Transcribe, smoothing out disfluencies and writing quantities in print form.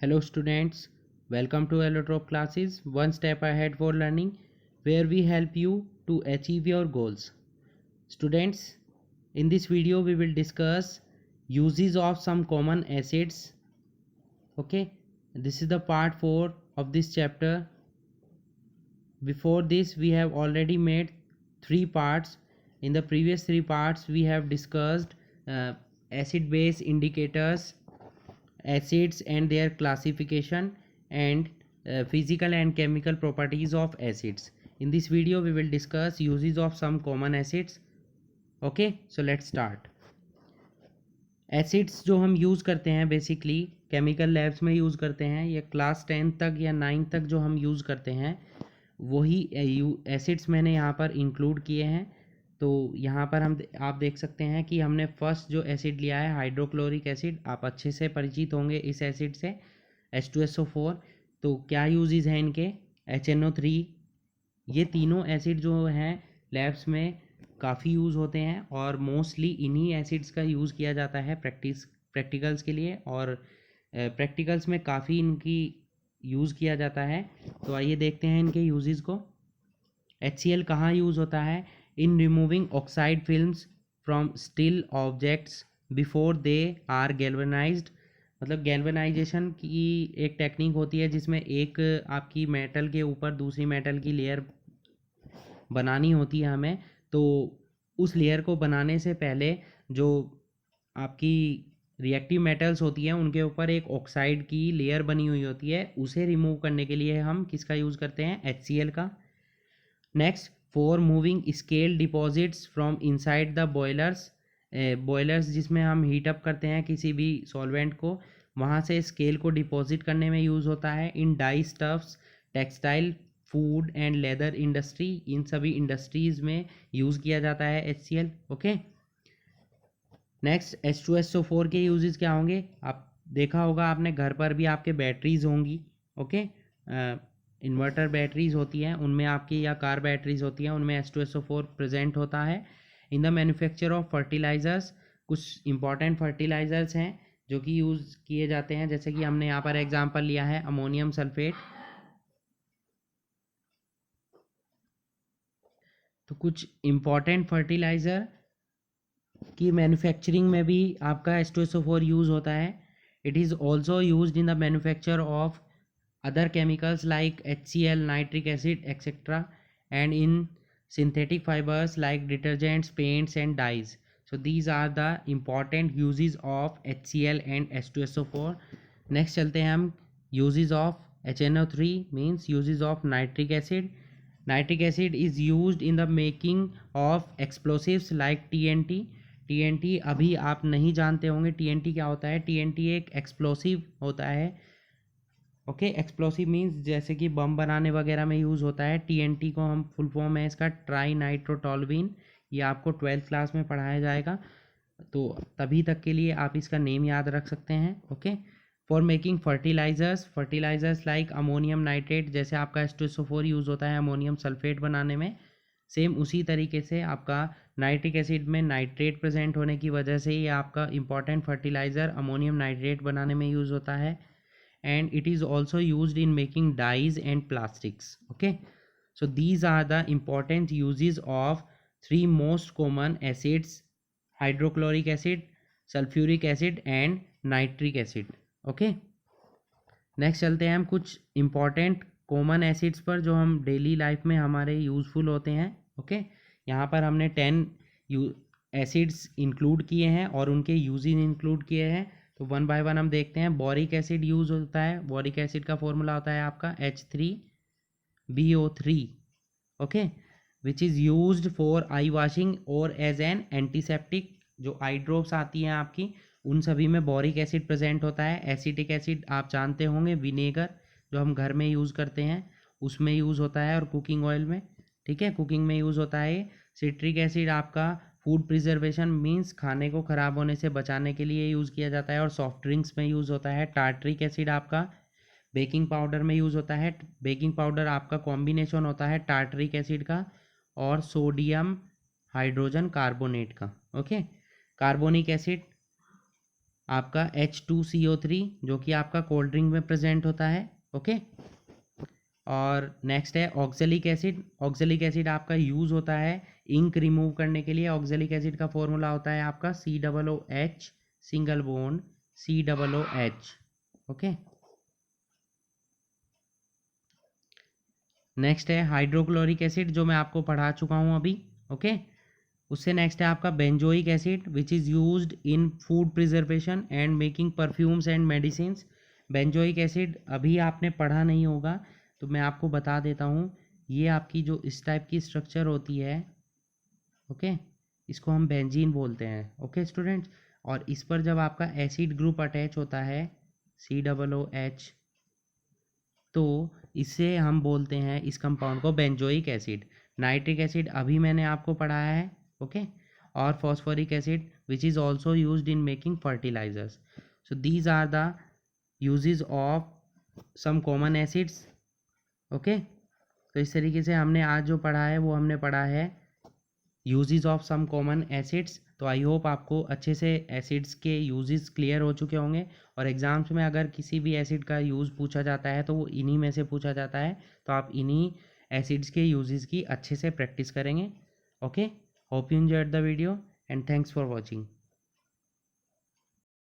Hello students, welcome to Allotrope classes, one step ahead for learning, where we help you to achieve your goals. Students, in this video we will discuss uses of some common acids. Okay, this is the part 4 of this chapter. Before this we have already made 3 parts. In the previous 3 parts we have discussed acid base indicators, acids and their classification, and physical and chemical properties of acids. In this video we will discuss uses of some common acids. Okay, so let's start. Acids जो हम use करते हैं basically chemical labs में use करते हैं, या class 10 तक या 9 तक जो हम यूज़ करते हैं वही एसिड्स मैंने यहाँ पर इंक्लूड किए हैं. तो यहाँ पर आप देख सकते हैं कि हमने फर्स्ट जो एसिड लिया है हाइड्रोक्लोरिक एसिड. आप अच्छे से परिचित होंगे इस एसिड से, H2SO4. तो क्या यूजेस हैं इनके? HNO3. ये तीनों एसिड जो हैं लैब्स में काफ़ी यूज़ होते हैं और मोस्टली इन्हीं एसिड्स का यूज़ किया जाता है प्रैक्टिकल्स के लिए, और प्रैक्टिकल्स में काफ़ी इनकी यूज़ किया जाता है. तो आइए देखते हैं इनके यूजेस को. HCl कहाँ यूज़ होता है? In removing oxide films from steel objects before they are galvanized. मतलब गैल्वेनाइजेशन की एक टेक्निक होती है जिसमें एक आपकी मेटल के ऊपर दूसरी मेटल की लेयर बनानी होती है हमें. तो उस लेयर को बनाने से पहले जो आपकी रिएक्टिव मेटल्स होती हैं उनके ऊपर एक ऑक्साइड की लेयर बनी हुई होती है, उसे रिमूव करने के लिए हम किसका यूज़ करते हैं? HCl का. Next, for moving scale deposits from inside the boilers जिसमें हम हीटअप करते हैं किसी भी सॉल्वेंट को, वहाँ से स्केल को डिपॉजिट करने में यूज़ होता है. In dye stuffs, textile, food and leather industry, इन सभी इंडस्ट्रीज़ में यूज़ किया जाता है HCl. ओके. नेक्स्ट, H2SO4 के यूजेस क्या होंगे? आप देखा होगा आपने, घर पर भी आपके बैटरीज होंगी. ओके, इन्वर्टर बैटरीज होती हैं उनमें आपकी, या कार बैटरीज होती हैं उनमें H2SO4 प्रेजेंट होता है. In the manufacture of fertilizers, कुछ इंपॉर्टेंट फर्टिलाइजर्स हैं जो कि यूज़ किए जाते हैं, जैसे कि हमने यहाँ पर एग्जांपल लिया है अमोनियम सल्फेट. तो कुछ इंपॉर्टेंट फर्टिलाइज़र की मैन्युफैक्चरिंग में भी आपका H2SO4 यूज़ होता है. It is also used in the manufacture of other chemicals like HCl, nitric acid, etc., and in synthetic fibers like detergents, paints and dyes. So these are the important uses of HCl and H2SO4. Next चलते हैं हम uses of HNO3, means uses of nitric acid. Nitric acid is used in the making of explosives like TNT. TNT अभी आप नहीं जानते होंगे TNT क्या होता है. TNT एक एक्सप्लोसिव होता है. ओके, एक्सप्लोसिव मीन्स जैसे कि बम बनाने वगैरह में यूज़ होता है. TNT को हम फुल फॉर्म है इसका ट्राई नाइट्रोटोल्यूइन. ये आपको 12th क्लास में पढ़ाया जाएगा, तो तभी तक के लिए आप इसका नेम याद रख सकते हैं. Okay. For making fertilizers like ammonium nitrate, जैसे आपका H2SO4 यूज़ होता है अमोनियम सल्फेट बनाने में, सेम उसी तरीके से आपका नाइट्रिक एसिड में नाइट्रेट प्रेजेंट होने की वजह से ये आपका इंपॉर्टेंट फर्टिलाइज़र अमोनियम नाइट्रेट बनाने में यूज़ होता है. And it is also used in making dyes and plastics. Okay, so these are the important uses of 3 most common acids: hydrochloric acid, sulfuric acid and nitric acid. Okay, next चलते हैं हम कुछ important common acids पर जो हम daily life में हमारे useful होते हैं. ओके, यहाँ पर हमने 10 एसिड्स इंक्लूड किए हैं और उनके यूजेस इंक्लूड किए हैं. तो वन बाय वन हम देखते हैं. बोरिक एसिड यूज़ होता है. बोरिक एसिड का फॉर्मूला होता है आपका H3BO3. Okay, which is used for I washing और एज एन एंटीसेप्टिक. जो आई ड्रॉप्स आती हैं आपकी, उन सभी में बोरिक एसिड प्रेजेंट होता है. एसिटिक एसिड आप जानते होंगे, विनेगर जो हम घर में यूज़ करते हैं उसमें यूज़ होता है, और कुकिंग ऑयल में, ठीक है, कुकिंग में यूज़ होता है. सिट्रिक एसिड आपका फूड प्रिजर्वेशन मीन्स खाने को ख़राब होने से बचाने के लिए यूज़ किया जाता है, और सॉफ्ट ड्रिंक्स में यूज़ होता है. टार्टरिक एसिड आपका बेकिंग पाउडर में यूज़ होता है. बेकिंग पाउडर आपका कॉम्बिनेशन होता है टार्टरिक एसिड का और सोडियम हाइड्रोजन कार्बोनेट का. ओके. कार्बोनिक एसिड आपका H2CO3 जो कि आपका कोल्ड ड्रिंक में प्रेजेंट होता है। ओके, और नेक्स्ट है ऑक्जेलिक एसिड। ऑक्जेलिक एसिड आपका यूज़ होता है इंक रिमूव करने के लिए। ऑक्जेलिक एसिड का फॉर्मूला होता है आपका COOH single bond COOH। Okay, next है हाइड्रोक्लोरिक एसिड जो मैं आपको पढ़ा चुका हूँ अभी। ओके, उससे नेक्स्ट है आपका benzoic acid which is used in food preservation and making perfumes and medicines. Benzoic acid अभी आपने पढ़ा नहीं होगा तो मैं आपको बता देता हूँ। ये आपकी जो इस टाइप की स्ट्रक्चर होती है, ओके, इसको हम बेंजीन बोलते हैं। ओके स्टूडेंट्स, और इस पर जब आपका एसिड ग्रुप अटैच होता है COOH, तो इसे हम बोलते हैं इस कंपाउंड को बेंजोइक एसिड। नाइट्रिक एसिड अभी मैंने आपको पढ़ाया है। ओके, और phosphoric acid which is also used in making fertilizers. So these are the uses of some common acids. Okay, तो इस तरीके से हमने आज जो पढ़ा है वो हमने पढ़ा है uses of some common acids. तो आई होप आपको अच्छे से एसिड्स के यूजेस क्लियर हो चुके होंगे, और एग्जाम्स में अगर किसी भी एसिड का यूज़ पूछा जाता है तो वो इन्हीं में से पूछा जाता है। तो आप इन्हीं एसिड्स के यूजेस की अच्छे से प्रैक्टिस करेंगे। Okay, hope you enjoyed the video and thanks for watching.